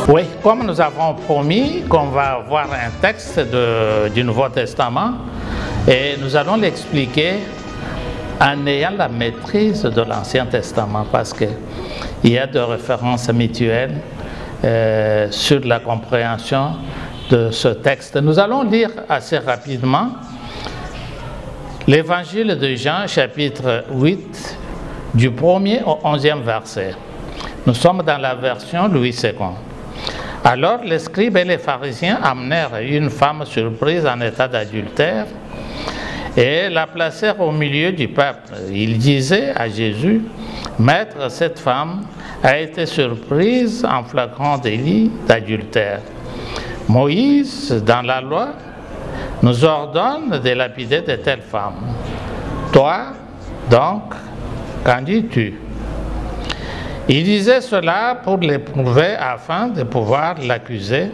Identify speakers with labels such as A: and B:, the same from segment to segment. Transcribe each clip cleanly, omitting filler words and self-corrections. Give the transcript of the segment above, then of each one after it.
A: Oui, comme nous avons promis qu'on va voir un texte du Nouveau Testament et nous allons l'expliquer en ayant la maîtrise de l'Ancien Testament parce qu'il y a des références mutuelles sur la compréhension de ce texte. Nous allons lire assez rapidement l'Évangile de Jean, chapitre 8, du 1er au 11e verset. Nous sommes dans la version Louis II. Alors les scribes et les pharisiens amenèrent une femme surprise en état d'adultère et la placèrent au milieu du peuple. Ils disaient à Jésus, « Maître, cette femme a été surprise en flagrant délit d'adultère. Moïse, dans la loi, nous ordonne de lapider de telles femmes. Toi, donc, qu'en dis-tu » Il disait cela pour l'éprouver afin de pouvoir l'accuser.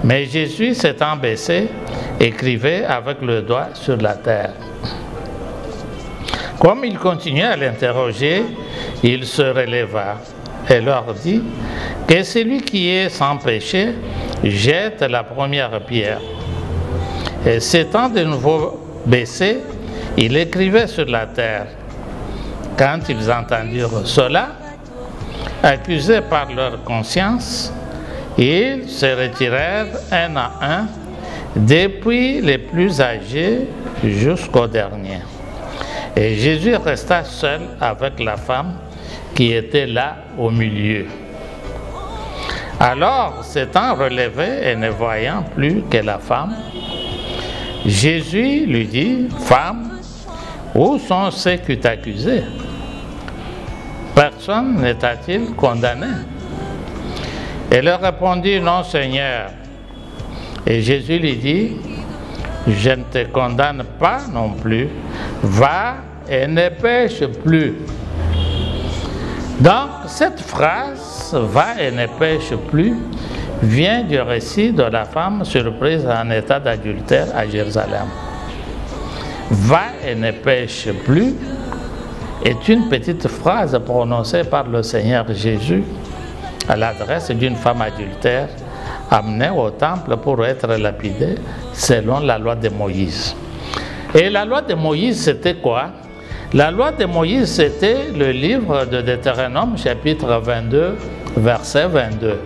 A: Mais Jésus s'étant baissé, écrivait avec le doigt sur la terre. Comme il continuait à l'interroger, il se releva et leur dit que celui qui est sans péché jette la première pierre. Et s'étant de nouveau baissé, il écrivait sur la terre. Quand ils entendirent cela, accusés par leur conscience, ils se retirèrent un à un, depuis les plus âgés jusqu'au dernier. Et Jésus resta seul avec la femme qui était là au milieu. Alors, s'étant relevé et ne voyant plus que la femme, Jésus lui dit, « Femme, où sont ceux qui t'accusaient? Personne ne t'a-t-il condamné? » Elle répondit, « Non, Seigneur. » Et Jésus lui dit, « Je ne te condamne pas non plus. Va et ne pêche plus. » Donc, cette phrase, « Va et ne pêche plus », vient du récit de la femme surprise en état d'adultère à Jérusalem. « Va et ne pêche plus » est une petite phrase prononcée par le Seigneur Jésus à l'adresse d'une femme adultère amenée au temple pour être lapidée selon la loi de Moïse. Et la loi de Moïse, c'était quoi? La loi de Moïse, c'était le livre de Deutéronome, chapitre 22, verset 22.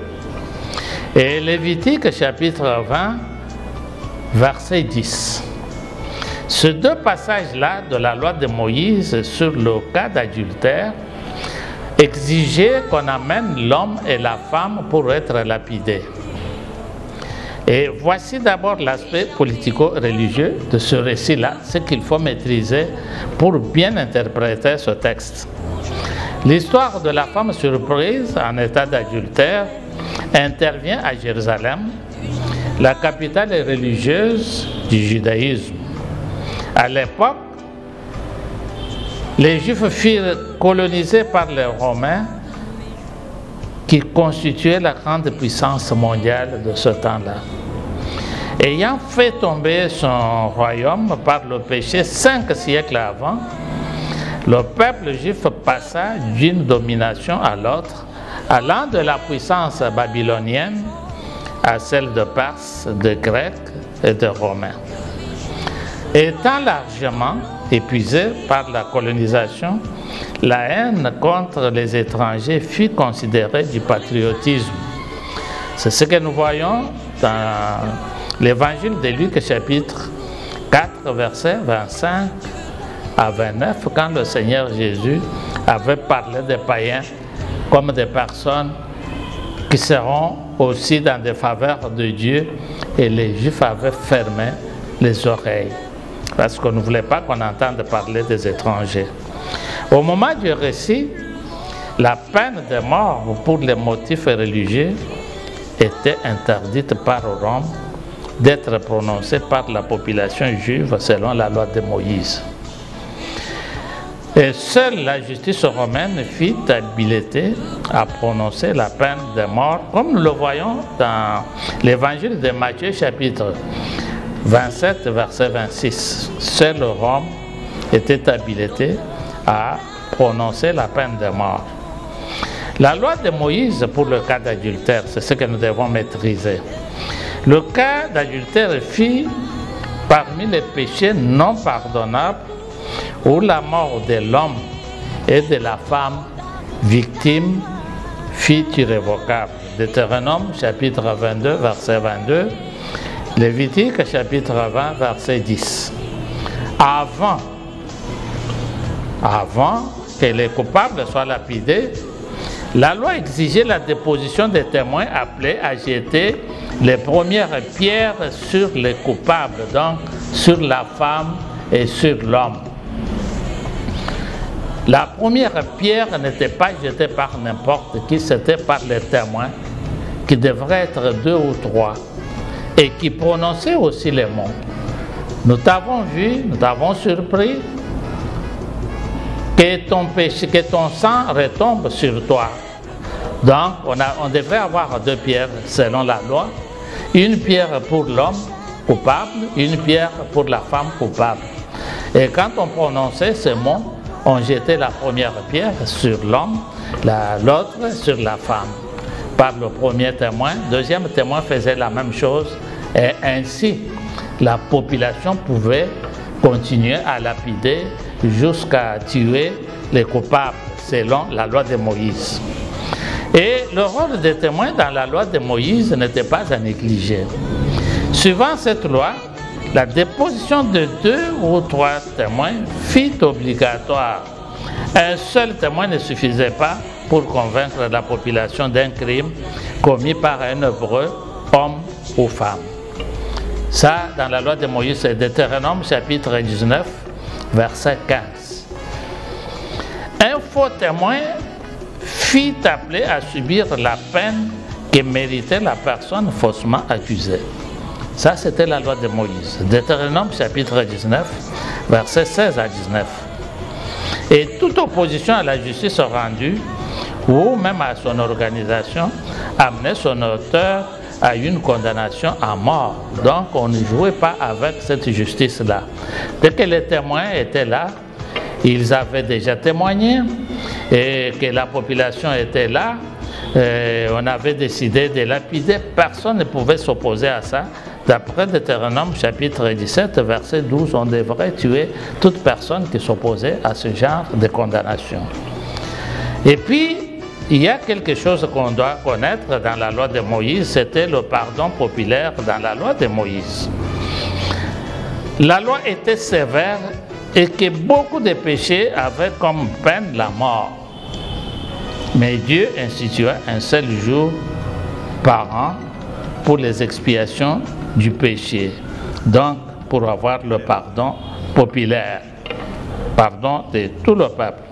A: Et Lévitique, chapitre 20, verset 10. Ces deux passages-là de la loi de Moïse sur le cas d'adultère exigeaient qu'on amène l'homme et la femme pour être lapidés. Et voici d'abord l'aspect politico-religieux de ce récit-là, ce qu'il faut maîtriser pour bien interpréter ce texte. L'histoire de la femme surprise en état d'adultère intervient à Jérusalem, la capitale religieuse du judaïsme. À l'époque, les Juifs furent colonisés par les Romains qui constituaient la grande puissance mondiale de ce temps-là. Ayant fait tomber son royaume par le péché 5 siècles avant, le peuple juif passa d'une domination à l'autre, allant de la puissance babylonienne à celle de Perses, de Grecs et de Romains. Étant largement épuisé par la colonisation, la haine contre les étrangers fut considérée du patriotisme. C'est ce que nous voyons dans l'évangile de Luc, chapitre 4, versets 25 à 29, quand le Seigneur Jésus avait parlé des païens comme des personnes qui seront aussi dans des faveurs de Dieu, et les Juifs avaient fermé les oreilles parce qu'on ne voulait pas qu'on entende parler des étrangers. Au moment du récit, la peine de mort pour les motifs religieux était interdite par Rome d'être prononcée par la population juive selon la loi de Moïse. Et seule la justice romaine fut habilitée à prononcer la peine de mort, comme nous le voyons dans l'évangile de Matthieu, chapitre 27, verset 26. Seul Rome était habilité à prononcer la peine de mort. La loi de Moïse pour le cas d'adultère, c'est ce que nous devons maîtriser. Le cas d'adultère fit parmi les péchés non pardonnables où la mort de l'homme et de la femme victime fut irrévocable. Deutéronome chapitre 22, verset 22, Lévitique chapitre 20, verset 10. Avant que les coupables soient lapidés, la loi exigeait la déposition des témoins appelés à jeter les premières pierres sur les coupables, donc sur la femme et sur l'homme. La première pierre n'était pas jetée par n'importe qui, c'était par les témoins, qui devraient être 2 ou 3, et qui prononçaient aussi les mots. Nous t'avons vu, nous t'avons surpris, que ton péché, que ton sang retombe sur toi. Donc, on devrait avoir 2 pierres selon la loi. Une pierre pour l'homme coupable, une pierre pour la femme coupable. Et quand on prononçait ces mots, on jetait la première pierre sur l'homme, l'autre sur la femme. Par le premier témoin, le deuxième témoin faisait la même chose. Et ainsi, la population pouvait continuer à lapider jusqu'à tuer les coupables selon la loi de Moïse. Et le rôle des témoins dans la loi de Moïse n'était pas à négliger. Suivant cette loi, la déposition de 2 ou 3 témoins fut obligatoire. Un seul témoin ne suffisait pas pour convaincre la population d'un crime commis par un hébreu, homme ou femme. Ça, dans la loi de Moïse, c'est Deutéronome chapitre 19, verset 15. Un faux témoin fut appelé à subir la peine que méritait la personne faussement accusée. Ça, c'était la loi de Moïse. Deutéronome chapitre 19, versets 16 à 19. Et toute opposition à la justice rendue, ou même à son organisation, amenait son auteur à une condamnation à mort. Donc, on ne jouait pas avec cette justice-là. Dès que les témoins étaient là, ils avaient déjà témoigné et que la population était là, on avait décidé de lapider. Personne ne pouvait s'opposer à ça. D'après Deutéronome chapitre 17, verset 12, on devrait tuer toute personne qui s'opposait à ce genre de condamnation. Et puis, il y a quelque chose qu'on doit connaître dans la loi de Moïse, c'était le pardon populaire dans la loi de Moïse. La loi était sévère et que beaucoup de péchés avaient comme peine la mort. Mais Dieu institua un seul jour par an pour les expiations du péché, donc pour avoir le pardon populaire, pardon de tout le peuple.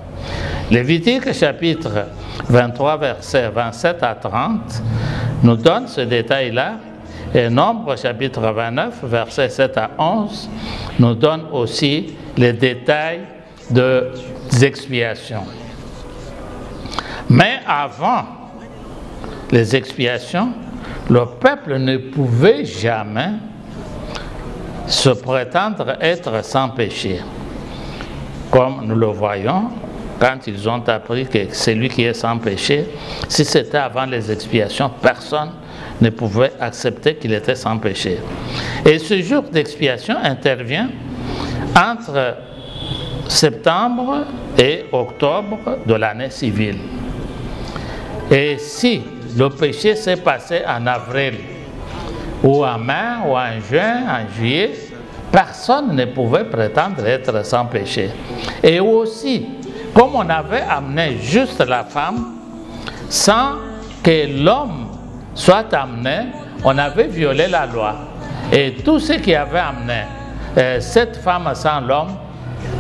A: Lévitique chapitre 23, versets 27 à 30 nous donne ce détail-là, et Nombre chapitre 29, versets 7 à 11 nous donne aussi les détails des expiations. Mais avant les expiations, le peuple ne pouvait jamais se prétendre être sans péché. Comme nous le voyons, quand ils ont appris que celui qui est sans péché, si c'était avant les expiations, personne ne pouvait accepter qu'il était sans péché. Et ce jour d'expiation intervient entre septembre et octobre de l'année civile. Et si le péché s'est passé en avril, ou en mai, ou en juin, en juillet, personne ne pouvait prétendre être sans péché. Et aussi, comme on avait amené juste la femme, sans que l'homme soit amené, on avait violé la loi. Et tous ceux qui avaient amené cette femme sans l'homme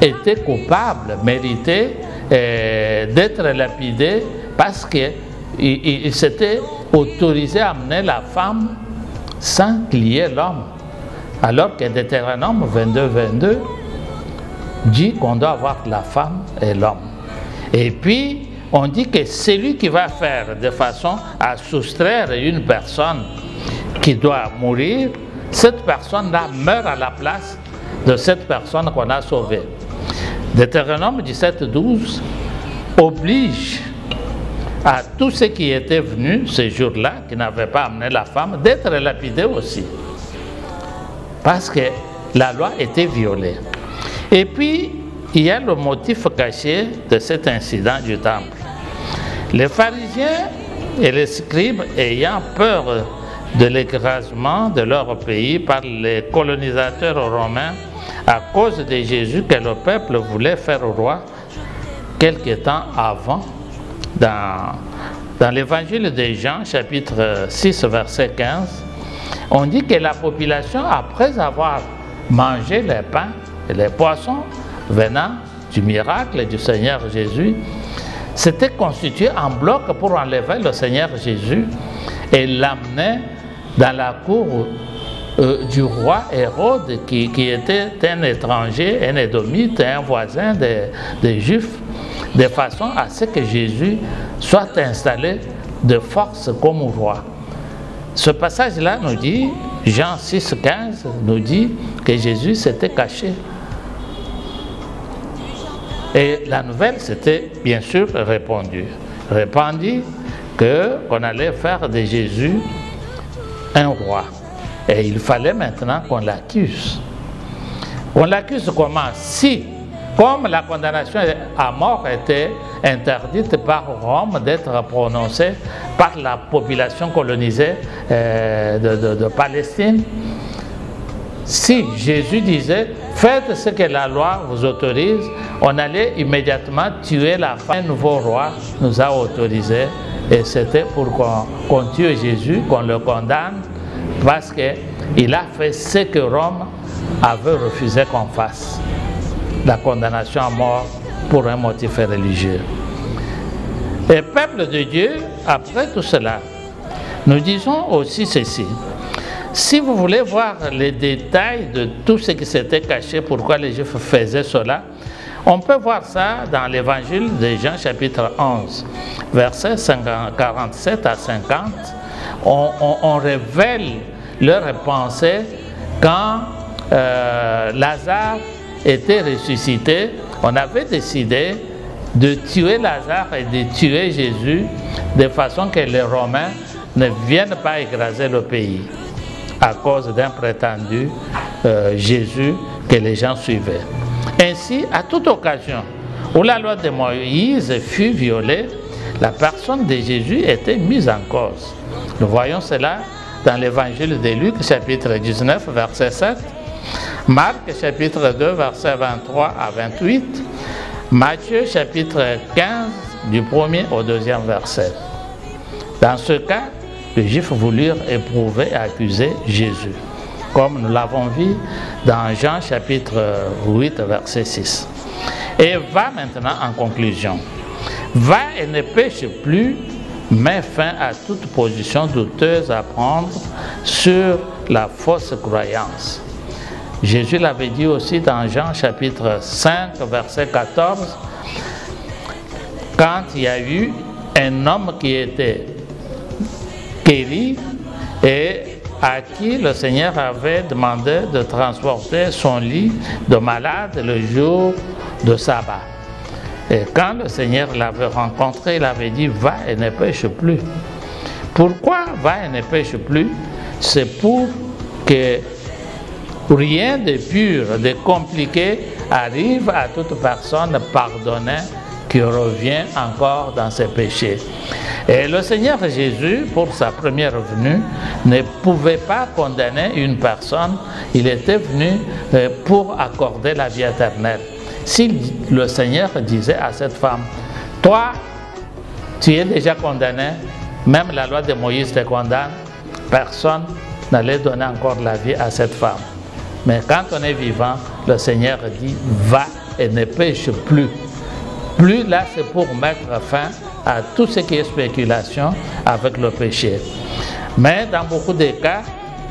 A: étaient coupables, méritaient d'être lapidés parce qu'ils s'étaient autorisés à amener la femme sans qu'il y ait l'homme. Alors que Deutéronome 22 dit qu'on doit avoir la femme et l'homme. Et puis, on dit que celui qui va faire de façon à soustraire une personne qui doit mourir, cette personne-là meurt à la place de cette personne qu'on a sauvée. Deutéronome 17, 12 oblige à tous ceux qui étaient venus ce jour-là, qui n'avaient pas amené la femme, d'être lapidés aussi. Parce que la loi était violée. Et puis, il y a le motif caché de cet incident du temple. Les pharisiens et les scribes, ayant peur de l'écrasement de leur pays par les colonisateurs romains à cause de Jésus que le peuple voulait faire roi quelque temps avant, dans l'évangile de Jean, chapitre 6, verset 15, on dit que la population, après avoir mangé les pains et les poissons venant du miracle du Seigneur Jésus, s'était constituée en bloc pour enlever le Seigneur Jésus et l'amener dans la cour du roi Hérode, qui était un étranger, un édomite, un voisin des Juifs, de façon à ce que Jésus soit installé de force comme roi. Ce passage-là nous dit, Jean 6, 15, nous dit que Jésus s'était caché. Et la nouvelle s'était bien sûr répandue qu'on allait faire de Jésus un roi. Et il fallait maintenant qu'on l'accuse. On l'accuse comment? Si, comme la condamnation à mort était interdite par Rome d'être prononcée par la population colonisée de Palestine, si Jésus disait « Faites ce que la loi vous autorise », on allait immédiatement tuer la femme. Un nouveau roi nous a autorisé, et c'était pour qu'on tue Jésus, qu'on le condamne, parce qu'il a fait ce que Rome avait refusé qu'on fasse, la condamnation à mort pour un motif religieux. Et peuple de Dieu, après tout cela, nous disons aussi ceci. Si vous voulez voir les détails de tout ce qui s'était caché, pourquoi les Juifs faisaient cela, on peut voir ça dans l'évangile de Jean chapitre 11, versets 47 à 50. On révèle leurs pensées quand Lazare était ressuscité. On avait décidé de tuer Lazare et de tuer Jésus de façon que les Romains ne viennent pas écraser le pays à cause d'un prétendu Jésus que les gens suivaient. Ainsi, à toute occasion où la loi de Moïse fut violée, la personne de Jésus était mise en cause. Nous voyons cela dans l'évangile de Luc, chapitre 19, verset 7, Marc, chapitre 2, verset 23 à 28, Matthieu, chapitre 15, du 1er au 2e verset. Dans ce cas, les Juifs voulurent éprouver et accuser Jésus, comme nous l'avons vu dans Jean, chapitre 8, verset 6. Et va maintenant en conclusion. Va et ne pêche plus, met fin à toute position douteuse à prendre sur la fausse croyance. Jésus l'avait dit aussi dans Jean chapitre 5, verset 14, quand il y a eu un homme qui était guéri et à qui le Seigneur avait demandé de transporter son lit de malade le jour de sabbat. Et quand le Seigneur l'avait rencontré, il avait dit « Va et ne pêche plus ». Pourquoi « Va et ne pêche plus » C'est pour que rien de pur, de compliqué arrive à toute personne pardonnée qui revient encore dans ses péchés. Et le Seigneur Jésus, pour sa première venue, ne pouvait pas condamner une personne. Il était venu pour accorder la vie éternelle. Si le Seigneur disait à cette femme, « Toi, tu es déjà condamné, même la loi de Moïse te condamne », personne n'allait donner encore la vie à cette femme. Mais quand on est vivant, le Seigneur dit « Va et ne pêche plus ». Plus là, c'est pour mettre fin à tout ce qui est spéculation avec le péché. Mais dans beaucoup de cas,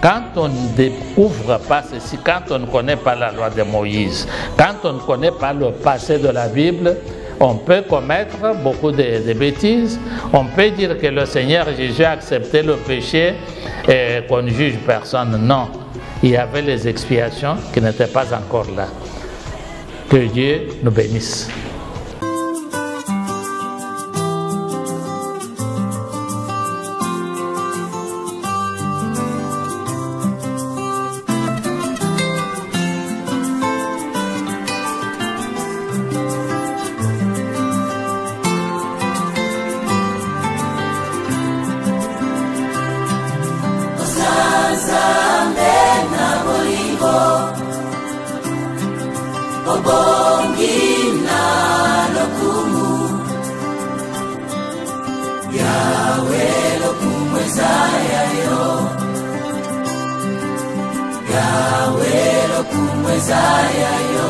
A: quand on ne découvre pas ceci, quand on ne connaît pas la loi de Moïse, quand on ne connaît pas le passé de la Bible, on peut commettre beaucoup de bêtises. On peut dire que le Seigneur Jésus a accepté le péché et qu'on ne juge personne. Non, il y avait les expiations qui n'étaient pas encore là. Que Dieu nous bénisse.
B: obongi nalokumu Yahweh lokumwezayayo Yahweh lokumwezayayo